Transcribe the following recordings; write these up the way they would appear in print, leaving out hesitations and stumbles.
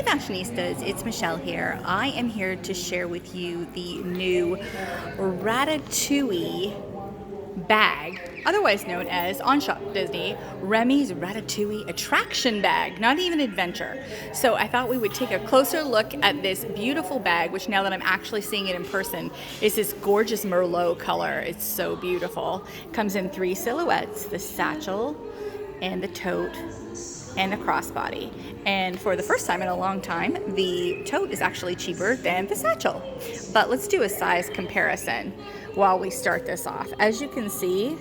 fashionistas, it's Michelle here. I am here to share with you the new Ratatouille bag, otherwise known as, on Shop Disney, Remy's Ratatouille attraction bag, not even adventure. So I thought we would take a closer look at this beautiful bag, which now that I'm actually seeing it in person, is this gorgeous Merlot color. It's so beautiful. It comes in 3 silhouettes, the satchel and the tote and the crossbody. And for the first time in a long time, the tote is actually cheaper than the satchel. But let's do a size comparison while we start this off. As you can see,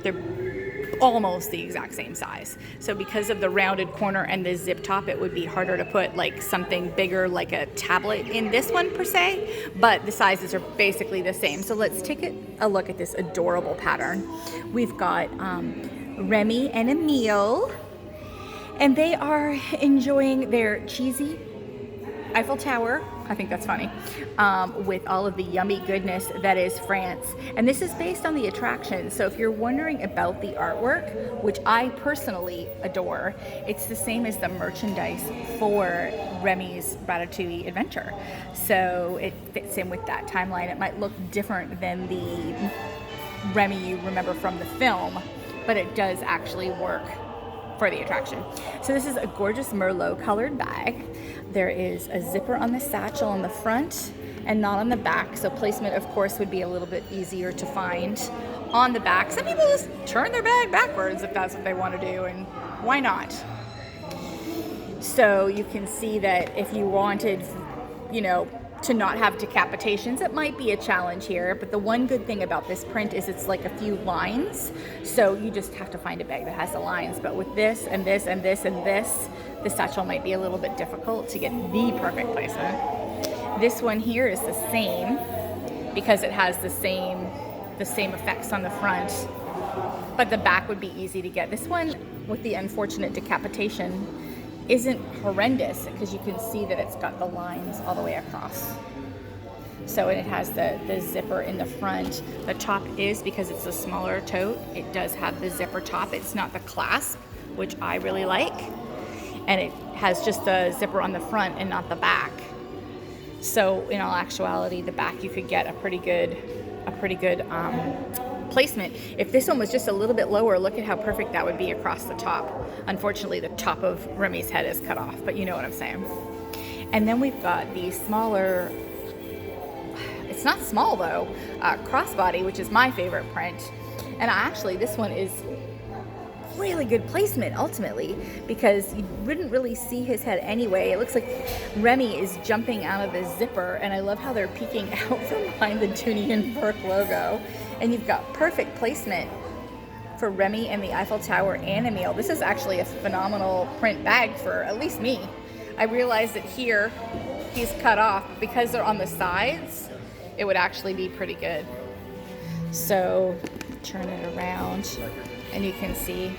they're almost the exact same size. So because of the rounded corner and the zip top, it would be harder to put like something bigger like a tablet in this one per se, but the sizes are basically the same. So let's take a look at this adorable pattern. We've got Remy and Emile, and they are enjoying their cheesy Eiffel Tower. I think that's funny, with all of the yummy goodness that is France. And this is based on the attraction. So if you're wondering about the artwork, which I personally adore, it's the same as the merchandise for Remy's Ratatouille adventure. So it fits in with that timeline. It might look different than the Remy you remember from the film, but it does actually work for the attraction. So this is a gorgeous Merlot colored bag. There is a zipper on the satchel on the front and not on the back. So placement, of course, would be a little bit easier to find on the back. Some people just turn their bag backwards if that's what they want to do, and why not? So you can see that if you wanted, to not have decapitations, it might be a challenge here, but the one good thing about this print is it's like a few lines, so you just have to find a bag that has the lines. But with this and this and this and this, the satchel might be a little bit difficult to get the perfect placement. This one here is the same because it has the same effects on the front, but the back would be easy to get. This one with the unfortunate decapitation isn't horrendous because you can see that it's got the lines all the way across. So it has the zipper in the front. The top is, because it's a smaller tote, it does have the zipper top. It's not the clasp, which I really like. And it has just the zipper on the front and not the back. So in all actuality, the back you could get a pretty good placement. If this one was just a little bit lower, look at how perfect that would be across the top. Unfortunately, the top of Remy's head is cut off, but you know what I'm saying. And then we've got the smaller, it's not small though, crossbody, which is my favorite print. And actually, this one is really good placement ultimately, because you wouldn't really see his head anyway. It looks like Remy is jumping out of the zipper, and I love how they're peeking out from behind the Dooney Bourke logo. And you've got perfect placement for Remy and the Eiffel Tower and Emile. This is actually a phenomenal print bag for at least me. I realized that here he's cut off because they're on the sides. It would actually be pretty good. So turn it around and you can see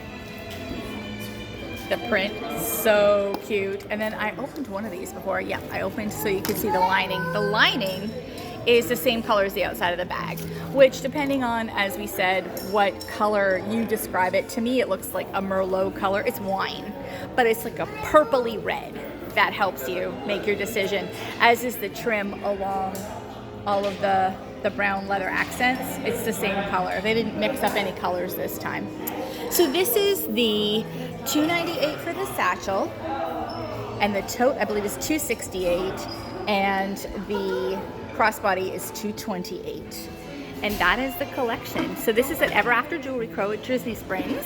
the print, so cute. And then I opened one of these before. Yeah, I opened so you can see the lining. The lining is the same color as the outside of the bag, which, depending on, as we said, what color you describe it, to me it looks like a Merlot color. It's wine, but it's like a purpley red. That helps you make your decision, as is the trim along all of the brown leather accents. It's the same color. They didn't mix up any colors this time. So this is the $298 for the satchel, and the tote, I believe, is $268, and the crossbody is $228. And that is the collection. So this is at Ever After Jewelry Co. at Disney Springs.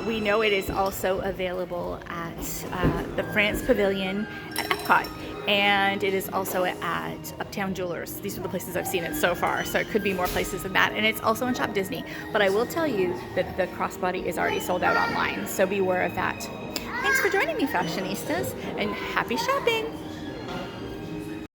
We know it is also available at the France Pavilion at Epcot. And it is also at Uptown Jewelers. These are the places I've seen it so far, so it could be more places than that. And it's also on Shop Disney. But I will tell you that the crossbody is already sold out online, so beware of that. Thanks for joining me, fashionistas, and happy shopping!